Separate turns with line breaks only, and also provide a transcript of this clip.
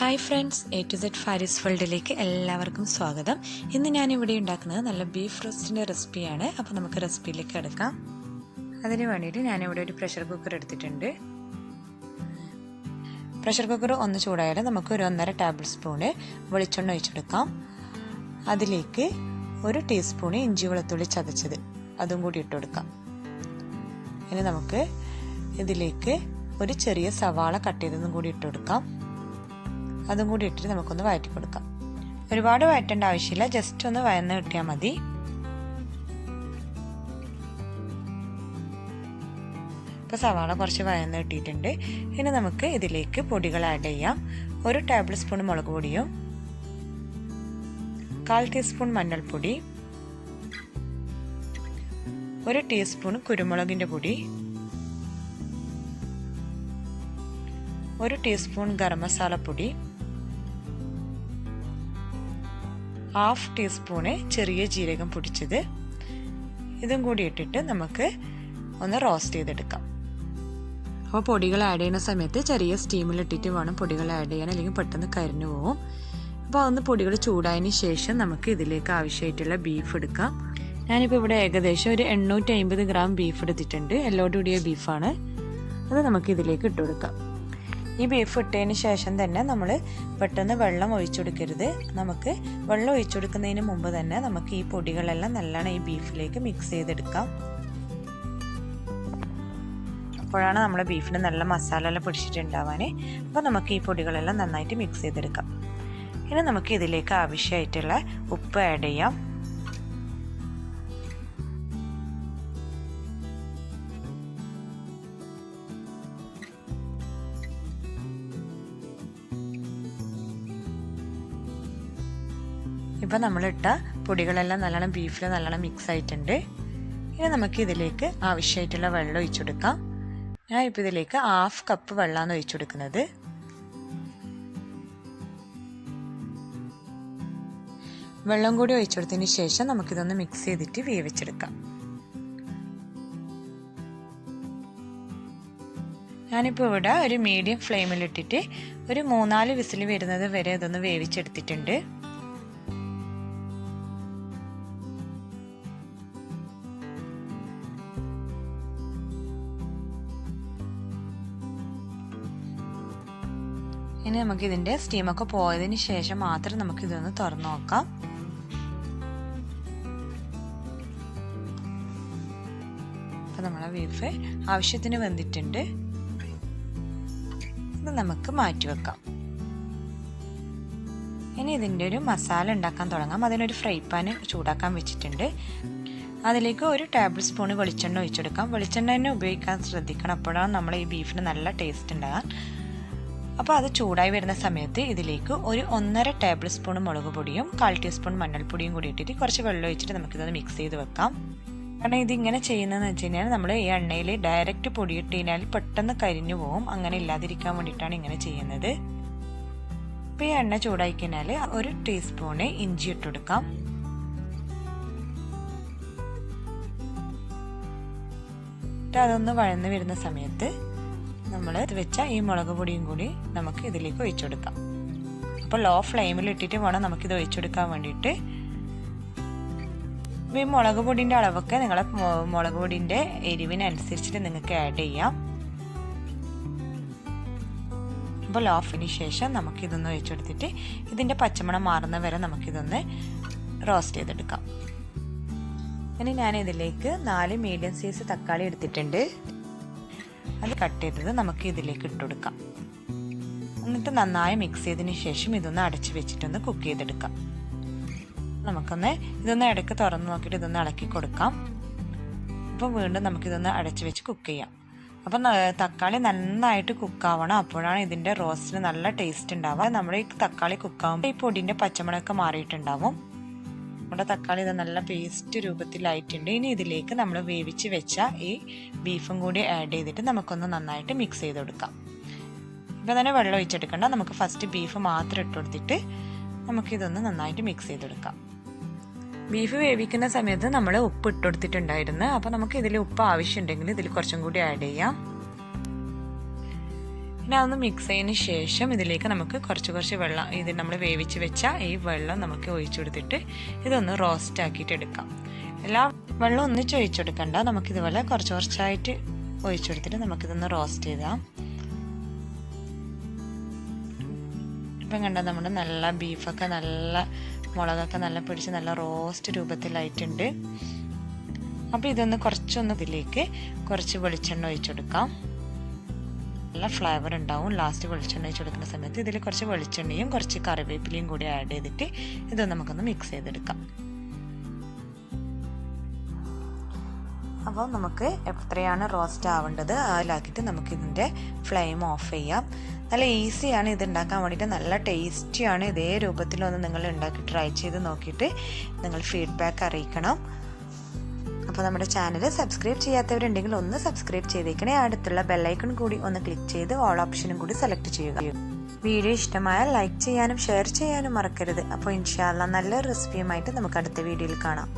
Hi friends, A2Z Faris വേൾഡിലേക്ക് എല്ലാവർക്കും സ്വാഗതം. ഇന്ന് ഞാനിവിടെ ഉണ്ടാക്കുന്നത് നല്ല ബീഫ് റോസ്റ്റിൻ്റെ റെസിപ്പിയാണ്. അപ്പോൾ നമുക്ക് റെസിപ്പിയിലേക്ക് കിടക്കാം. അതിന് വേണ്ടിയിട്ട് ഞാനിവിടെ ഒരു പ്രഷർ കുക്കർ എടുത്തിട്ടുണ്ട്. പ്രഷർ കുക്കർ ഒന്ന് ചൂടായാൽ നമുക്ക് ഒരു 1.5 ടേബിൾ സ്പൂണ് വെളിച്ചെണ്ണ ഒഴിച്ചെടുക്കാം. അതിലേക്ക് 1 ടീസ്പൂണ് ഇഞ്ചി വെളുത്തുള്ളി ചതച്ചത് അതും കൂടി ഇട്ട് കൊടുക്കാം. ഇനി നമുക്ക് ഇതിലേക്ക് ഒരു ചെറിയ സവാള കട്ട് ചെയ്തതും കൂടി ഇട്ട് കൊടുക്കാം. അതും കൂടി ഇട്ടിട്ട് നമുക്കൊന്ന് വഴറ്റി കൊടുക്കാം. ഒരുപാട് വഴറ്റേണ്ട ആവശ്യമില്ല, ജസ്റ്റ് ഒന്ന് വഴന്ന് കിട്ടിയാൽ മതി. ഇപ്പോൾ സവാള കുറച്ച് വഴന്ന് കിട്ടിയിട്ടുണ്ട്. ഇനി നമുക്ക് ഇതിലേക്ക് പൊടികൾ ആഡ് ചെയ്യാം. 1 ടേബിൾ സ്പൂൺ മുളക് പൊടിയും 1/4 ടീസ്പൂൺ മഞ്ഞൾപ്പൊടി, 1 ടീസ്പൂൺ കുരുമുളകിൻ്റെ പൊടി, 1 ടീസ്പൂൺ ഗരം മസാലപ്പൊടി, 1/2 ടീസ്പൂണ് ചെറിയ ജീരകം പൊടിച്ചത്, ഇതും കൂടി ഇട്ടിട്ട് നമുക്ക് ഒന്ന് റോസ്റ്റ് ചെയ്തെടുക്കാം. അപ്പോൾ പൊടികൾ ആഡ് ചെയ്യുന്ന സമയത്ത് ചെറിയ സ്റ്റീമിലിട്ടിട്ട് വേണം പൊടികൾ ആഡ് ചെയ്യാൻ, അല്ലെങ്കിൽ പെട്ടെന്ന് കരിഞ്ഞു പോകും. അപ്പോൾ അതൊന്ന് പൊടികൾ ചൂടായതിന് ശേഷം നമുക്ക് ഇതിലേക്ക് ആവശ്യമായിട്ടുള്ള ബീഫ് എടുക്കാം. ഞാനിപ്പോൾ ഇവിടെ ഏകദേശം ഒരു 850 ഗ്രാം ബീഫ് എടുത്തിട്ടുണ്ട്. എല്ലോടുകൂടിയ ബീഫാണ്. അത് നമുക്ക് ഇതിലേക്ക് ഇട്ട് കൊടുക്കാം. ഈ ബീഫ് ഇട്ടതിന് ശേഷം തന്നെ നമ്മൾ പെട്ടെന്ന് വെള്ളം ഒഴിച്ചു കൊടുക്കരുത്. നമുക്ക് വെള്ളം ഒഴിച്ചു കൊടുക്കുന്നതിന് മുമ്പ് തന്നെ നമുക്ക് ഈ പൊടികളെല്ലാം നല്ലോണം ഈ ബീഫിലേക്ക് മിക്സ് ചെയ്തെടുക്കാം. അപ്പോഴാണ് നമ്മുടെ ബീഫിന് നല്ല മസാല എല്ലാം പിടിച്ചിട്ടുണ്ടാവാൻ. അപ്പോൾ നമുക്ക് ഈ പൊടികളെല്ലാം നന്നായിട്ട് മിക്സ് ചെയ്തെടുക്കാം. ഇനി നമുക്ക് ഇതിലേക്ക് ആവശ്യമായിട്ടുള്ള ഉപ്പ് ആഡ് ചെയ്യാം. ഇപ്പോൾ നമ്മളിട്ട പൊടികളെല്ലാം നല്ലോണം ബീഫിൽ നല്ലോണം മിക്സ് ആയിട്ടുണ്ട്. ഇനി നമുക്ക് ഇതിലേക്ക് ആവശ്യമായിട്ടുള്ള വെള്ളം ഒഴിച്ചു കൊടുക്കാം. ഞാൻ ഇപ്പോൾ ഇതിലേക്ക് 1/2 കപ്പ് വെള്ളമാണ് ഒഴിച്ചു കൊടുക്കുന്നത്. വെള്ളം കൂടി ഒഴിച്ചു കൊടുത്തതിന് ശേഷം നമുക്കിതൊന്ന് മിക്സ് ചെയ്തിട്ട് വേവിച്ചെടുക്കാം. ഞാനിപ്പോൾ ഇവിടെ ഒരു മീഡിയം ഫ്ലെയിമിലിട്ടിട്ട് ഒരു 3-4 വിസിൽ വരുന്നത് വരെ ഇതൊന്ന് വേവിച്ചെടുത്തിട്ടുണ്ട്. ഇനി നമുക്ക് ഇതിൻ്റെ സ്റ്റീമൊക്കെ പോയതിന് ശേഷം മാത്രം നമുക്കിതൊന്ന് തുറന്നു നോക്കാം. അപ്പോൾ നമ്മളെ ബീഫ് ആവശ്യത്തിന് വെന്തിട്ടുണ്ട്. ഇത് നമുക്ക് മാറ്റി വെക്കാം. ഇനി ഇതിൻ്റെ ഒരു മസാല ഉണ്ടാക്കാൻ തുടങ്ങാം. അതിനൊരു ഫ്രൈ പാൻ ചൂടാക്കാൻ വെച്ചിട്ടുണ്ട്. അതിലേക്ക് 1 ടേബിൾ സ്പൂൺ വെളിച്ചെണ്ണ ഒഴിച്ചെടുക്കാം. വെളിച്ചെണ്ണ തന്നെ ഉപയോഗിക്കാൻ ശ്രദ്ധിക്കണം, അപ്പോഴാണ് നമ്മുടെ ഈ ബീഫിന് നല്ല ടേസ്റ്റ് ഉണ്ടാകാൻ. അപ്പോൾ അത് ചൂടായി വരുന്ന സമയത്ത് ഇതിലേക്ക് ഒരു 1.5 ടേബിൾ സ്പൂൺ മുളക് പൊടിയും 1/4 ടീസ്പൂൺ മഞ്ഞൾപ്പൊടിയും കൂടി ഇട്ടിട്ട് കുറച്ച് വെള്ളം ഒഴിച്ചിട്ട് നമുക്കിതൊന്ന് മിക്സ് ചെയ്ത് വെക്കാം. കാരണം ഇതിങ്ങനെ ചെയ്യുന്നതെന്ന് വെച്ച് കഴിഞ്ഞാൽ നമ്മൾ ഈ എണ്ണയിൽ ഡയറക്റ്റ് പൊടിയിട്ട് കഴിഞ്ഞാൽ പെട്ടെന്ന് കരിഞ്ഞു പോകും. അങ്ങനെ ഇല്ലാതിരിക്കാൻ വേണ്ടിയിട്ടാണ് ഇങ്ങനെ ചെയ്യുന്നത്. ഇപ്പോൾ ഈ എണ്ണ ചൂടായി കഴിഞ്ഞാൽ 1 ടീസ്പൂണ് ഇഞ്ചി ഇട്ട് കൊടുക്കാം. അതൊന്ന് വഴന്ന് വരുന്ന സമയത്ത് നമ്മൾ വെച്ച ഈ മുളക് പൊടിയും കൂടി നമുക്ക് ഇതിലേക്ക് ഒഴിച്ചു കൊടുക്കാം. അപ്പോൾ ലോ ഫ്ലെയിമിൽ ഇട്ടിട്ട് വേണം നമുക്കിത് ഒഴിച്ചെടുക്കാൻ വേണ്ടിയിട്ട്. ഈ മുളക് പൊടിൻ്റെ അളവൊക്കെ നിങ്ങളെ മുളക് പൊടിൻ്റെ എരിവിനനുസരിച്ചിട്ട് നിങ്ങൾക്ക് ആഡ് ചെയ്യാം. അപ്പോൾ ലോ ഫ്ലെയിമിന് ശേഷം നമുക്കിതൊന്ന് ഒഴിച്ചെടുത്തിട്ട് ഇതിൻ്റെ പച്ചമണം മാറുന്ന വരെ നമുക്കിതൊന്ന് റോസ്റ്റ് ചെയ്തെടുക്കാം. ഇനി ഞാൻ ഇതിലേക്ക് 4 മീഡിയം സൈസ് തക്കാളി എടുത്തിട്ടുണ്ട്. അത് കട്ട് ചെയ്തത് നമുക്ക് ഇതിലേക്ക് ഇട്ട് കൊടുക്കാം. എന്നിട്ട് നന്നായി മിക്സ് ചെയ്തതിന് ശേഷം ഇതൊന്ന് അടച്ച് വെച്ചിട്ടൊന്ന് കുക്ക് ചെയ്തെടുക്കാം. നമുക്കൊന്ന് ഇതൊന്ന് ഇടയ്ക്ക് തുറന്ന് നോക്കിയിട്ട് ഇതൊന്ന് ഇളക്കി കൊടുക്കാം. അപ്പോൾ വീണ്ടും നമുക്കിതൊന്ന് അടച്ച് വെച്ച് കുക്ക് ചെയ്യാം. അപ്പം തക്കാളി നന്നായിട്ട് കുക്കാവണം, അപ്പോഴാണ് ഇതിൻ്റെ റോസ്റ്റിന് നല്ല ടേസ്റ്റ് ഉണ്ടാവുക. നമ്മുടെ ഈ തക്കാളി കുക്കാവുമ്പോൾ ഈ പൊടിൻ്റെ പച്ചമണമൊക്കെ മാറിയിട്ടുണ്ടാവും. നമ്മുടെ തക്കാളി ഇത് നല്ല പേസ്റ്റ് രൂപത്തിലായിട്ടുണ്ട്. ഇനി ഇതിലേക്ക് നമ്മൾ വേവിച്ച് വെച്ച ഈ ബീഫും കൂടി ആഡ് ചെയ്തിട്ട് നമുക്കൊന്ന് നന്നായിട്ട് മിക്സ് ചെയ്ത് കൊടുക്കാം. ഇപ്പോൾ തന്നെ വെള്ളം ഒഴിച്ചെടുക്കണ്ട, നമുക്ക് ഫസ്റ്റ് ബീഫ് മാത്രം ഇട്ട് കൊടുത്തിട്ട് നമുക്കിതൊന്ന് നന്നായിട്ട് മിക്സ് ചെയ്തെടുക്കാം. ബീഫ് വേവിക്കുന്ന സമയത്ത് നമ്മൾ ഉപ്പ് ഇട്ട് കൊടുത്തിട്ടുണ്ടായിരുന്നു. അപ്പോൾ നമുക്ക് ഇതിൽ ഉപ്പ് ആവശ്യമുണ്ടെങ്കിൽ ഇതിൽ കുറച്ചും കൂടി ആഡ് ചെയ്യാം. പിന്നെ അതൊന്ന് മിക്സ് ചെയ്തതിന് ശേഷം ഇതിലേക്ക് നമുക്ക് കുറച്ച് വെള്ളം ഇത് നമ്മൾ വേവിച്ച് വെച്ച ഈ വെള്ളം നമുക്ക് ഒഴിച്ചു കൊടുത്തിട്ട് ഇതൊന്ന് റോസ്റ്റ് ആക്കിയിട്ട് എടുക്കാം. എല്ലാ വെള്ളം ഒന്നിച്ച് ഒഴിച്ചെടുക്കണ്ട, നമുക്കിതുപോലെ കുറച്ചായിട്ട് ഒഴിച്ചെടുത്തിട്ട് നമുക്കിതൊന്ന് റോസ്റ്റ് ചെയ്താം. ഇപ്പം കണ്ടാൽ നമ്മുടെ നല്ല ബീഫൊക്കെ നല്ല മുളകൊക്കെ നല്ല പിടിച്ച് നല്ല റോസ്റ്റ് രൂപത്തിലായിട്ടുണ്ട്. അപ്പോൾ ഇതൊന്ന് കുറച്ചൊന്ന് ഇതിലേക്ക് കുറച്ച് വെളിച്ചെണ്ണ ഒഴിച്ചെടുക്കാം. നല്ല ഫ്ലേവർ ഉണ്ടാവും. ലാസ്റ്റ് വെളിച്ചെണ്ണ ഒഴിച്ച് കൊടുക്കുന്ന സമയത്ത് ഇതിൽ കുറച്ച് വെളിച്ചെണ്ണയും കുറച്ച് കറിവേപ്പിലയും കൂടി ആഡ് ചെയ്തിട്ട് ഇത് നമുക്കൊന്ന് മിക്സ് ചെയ്തെടുക്കാം. അപ്പോൾ നമുക്ക് എത്രയാണ് റോസ്റ്റ് ആവേണ്ടത് അതിലാക്കിയിട്ട് നമുക്കിതിൻ്റെ ഫ്ലെയിം ഓഫ് ചെയ്യാം. നല്ല ഈസിയാണ് ഇത് ഉണ്ടാക്കാൻ വേണ്ടിയിട്ട്, നല്ല ടേസ്റ്റിയാണ്. ഇതേ രൂപത്തിലൊന്ന് നിങ്ങൾ ഉണ്ടാക്കി ട്രൈ ചെയ്ത് നോക്കിയിട്ട് നിങ്ങൾ ഫീഡ്ബാക്ക് അറിയിക്കണം. അപ്പോൾ നമ്മുടെ ചാനൽ സബ്സ്ക്രൈബ് ചെയ്യാത്തവരുണ്ടെങ്കിൽ ഒന്ന് സബ്സ്ക്രൈബ് ചെയ്തേക്കണേ. അടുത്തുള്ള ബെല്ലൈക്കൺ കൂടി ഒന്ന് ക്ലിക്ക് ചെയ്ത് ഓൾ ഓപ്ഷനും കൂടി സെലക്ട് ചെയ്യുക. വീഡിയോ ഇഷ്ടമായാൽ ലൈക്ക് ചെയ്യാനും ഷെയർ ചെയ്യാനും മറക്കരുത്. അപ്പോൾ ഇൻഷാ അല്ലാഹ് നല്ലൊരു റെസിപ്പിയുമായിട്ട് നമുക്ക് അടുത്ത വീഡിയോയിൽ കാണാം.